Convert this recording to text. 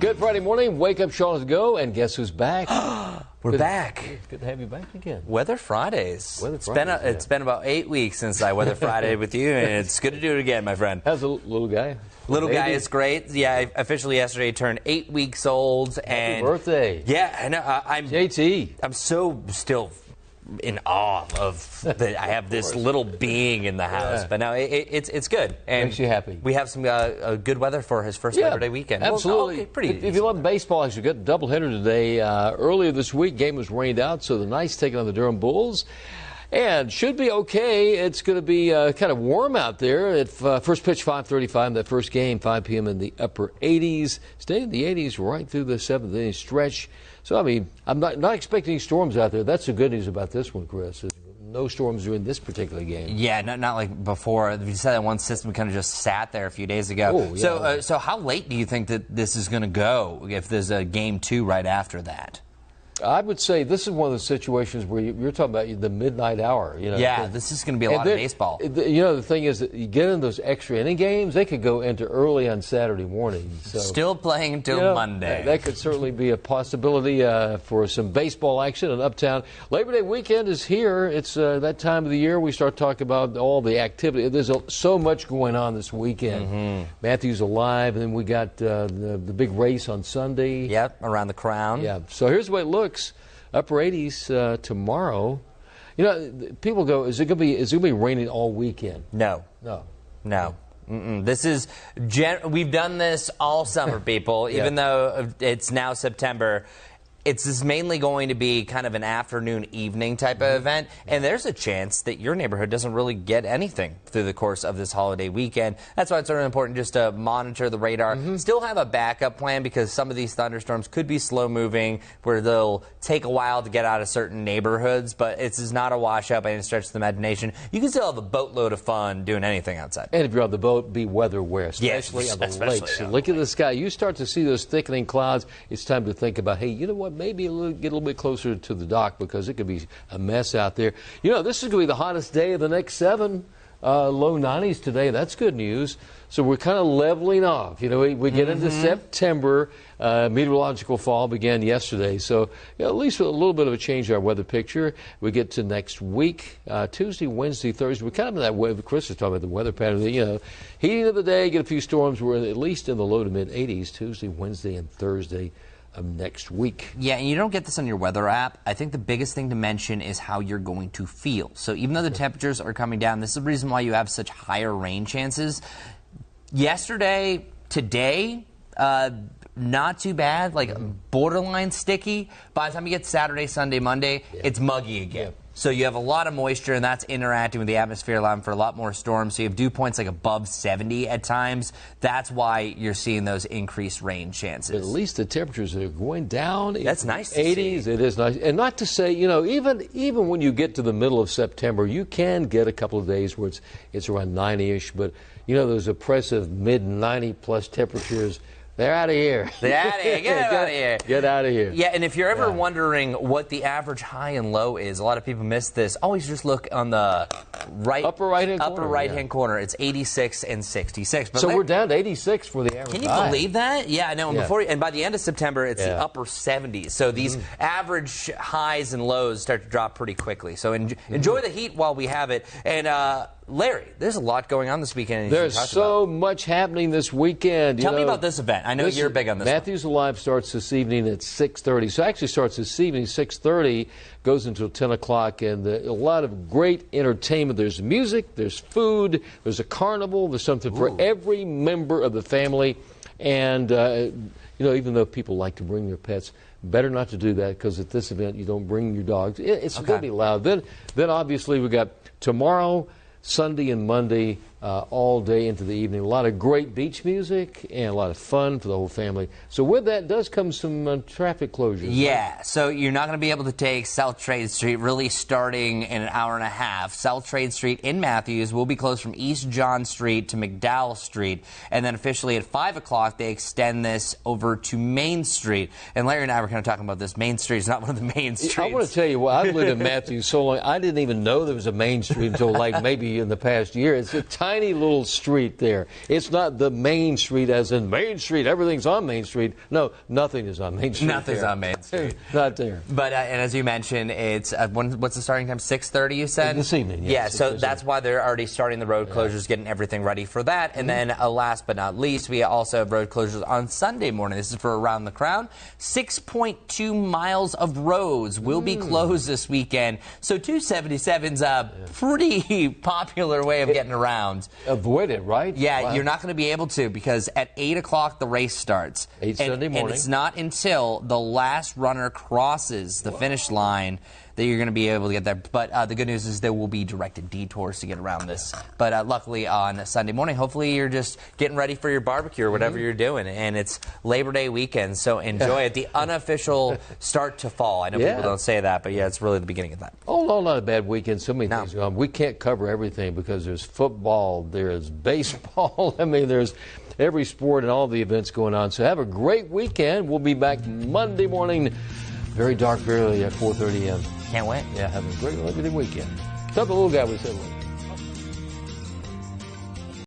Good Friday morning. Wake up, Sean, let's go. And guess who's back? We're back. Good to have you back again. Weather Fridays. It's been about 8 weeks since I Weather Friday with you, and it's good to do it again, my friend. How's the little guy? Little guy is great. Yeah, I officially yesterday turned 8 weeks old. Happy birthday. Yeah, I know. JT. I'm so still in awe of that I have this little being in the house. But no, it's good. And makes you happy. We have some good weather for his first Labor Day weekend. Absolutely. Well, pretty if you love baseball, actually got a doubleheader today. Earlier this week, game was rained out, so the Knights taking on the Durham Bulls. And should be okay. It's going to be kind of warm out there. At first pitch 5:35, that first game 5 p.m. in the upper 80s. Stay in the 80s right through the seventh inning stretch. So I mean, I'm not expecting any storms out there. That's the good news about this one, Chris. No storms during this particular game. Yeah, not like before. You said that one system kind of just sat there a few days ago. Oh, yeah. So how late do you think that this is going to go if there's a game 2 right after that? I would say this is one of the situations where you're talking about the midnight hour. Yeah, this is going to be a lot of baseball. The thing is that you get in those extra inning games, they could go into early on Saturday morning. So, still playing until Monday. That could certainly be a possibility for some baseball action in Uptown. Labor Day weekend is here. It's that time of the year we start talking about all the activity. There's so much going on this weekend. Mm-hmm. Matthews Alive, and then we got the big race on Sunday. Yep, around the Crown. Yeah. So here's the way it looks. Upper 80s tomorrow. People go, is it going to be raining all weekend? No. This is we've done this all summer, people. Even though it's now September, it's mainly going to be kind of an afternoon, evening type of event, and there's a chance that your neighborhood doesn't really get anything through the course of this holiday weekend. That's why it's really important just to monitor the radar. Still have a backup plan because some of these thunderstorms could be slow moving, where they'll take a while to get out of certain neighborhoods, but it's not a washout by any stretch of the imagination. You can still have a boatload of fun doing anything outside. And if you're on the boat, be weather aware, especially on the lakes. So look at the sky. You start to see those thickening clouds. It's time to think about, hey, you know what? Maybe get a little bit closer to the dock because it could be a mess out there. This is going to be the hottest day of the next 7. Low 90s today. That's good news. So we're kind of leveling off. We get into September. Meteorological fall began yesterday. So at least a little bit of a change in our weather picture. We get to next week, Tuesday, Wednesday, Thursday. We're kind of in that way. Chris was talking about the weather pattern. Heating of the day, get a few storms. We're at least in the low to mid 80s Tuesday, Wednesday, and Thursday of next week. Yeah, and you don't get this on your weather app. I think the biggest thing to mention is how you're going to feel. So even though the temperatures are coming down, this is the reason why you have such higher rain chances. Yesterday, today, not too bad, like borderline sticky. By the time you get Saturday, Sunday, Monday, it's muggy again. So you have a lot of moisture, and that's interacting with the atmosphere, allowing for a lot more storms. So you have dew points like above 70 at times. That's why you're seeing those increased rain chances. But at least the temperatures are going down. That's nice to 80s, see. It is nice. And not to say, even when you get to the middle of September, you can get a couple of days where it's around 90-ish. But, those oppressive mid-90 plus temperatures, they're out of here. They're out of here. Get out of here. Get out of here. Yeah, and if you're ever wondering what the average high and low is, a lot of people miss this. Always just look on the upper right-hand corner. It's 86 and 66. But so we're down to 86 for the average. Can you believe that? Yeah, I know. And by the end of September, it's the upper 70s. So these average highs and lows start to drop pretty quickly. So enjoy the heat while we have it. And Larry, there's a lot going on this weekend. There's so much happening this weekend. Tell me about this event. I know you're big on this. Matthews Alive starts this evening at 6:30. So it actually starts this evening, 6:30, goes until 10 o'clock, and a lot of great entertainment. There's music, there's food, there's a carnival, there's something for every member of the family. And, even though people like to bring their pets, better not to do that because at this event you don't bring your dogs. It's going to be loud. Then obviously we got tomorrow, Sunday and Monday, all day into the evening. A lot of great beach music and a lot of fun for the whole family. So with that does come some traffic closures. Yeah, right? So you're not going to be able to take South Trade Street really starting in an hour and a half. South Trade Street in Matthews will be closed from East John Street to McDowell Street. And then officially at 5 o'clock, they extend this over to Main Street. And Larry and I were kind of talking about this. Main Street is not one of the main streets. I want to tell you, I've lived in Matthews so long, I didn't even know there was a Main Street until like maybe in the past year. It's a tiny tiny little street there. It's not the main street as in Main Street. Everything's on Main Street. No, nothing is on Main Street. Nothing's on Main Street. Not there. But and as you mentioned, it's what's the starting time? 6:30. You said this evening. Yes. Yeah, so that's why they're already starting the road closures, getting everything ready for that. And then, last but not least, we also have road closures on Sunday morning. This is for Around the Crown. 6.2 miles of roads will be closed this weekend. So 277's a pretty popular way of getting around. Avoid it, right? Yeah, you're not going to be able to because at 8 o'clock the race starts. 8 Sunday morning. And it's not until the last runner crosses the finish line that you're going to be able to get there. But the good news is there will be directed detours to get around this. But luckily on Sunday morning, hopefully you're just getting ready for your barbecue or whatever you're doing. And it's Labor Day weekend, so enjoy it. The unofficial start to fall. I know people don't say that, but yeah, it's really the beginning of that. Oh, no, not a bad weekend. So many things going on. We can't cover everything because there's football, there's baseball. I mean, there's every sport and all the events going on. So have a great weekend. We'll be back Monday morning, very dark, early at 4:30 a.m. Can't wait. Yeah, have a great weekend. Tell the little guy we said.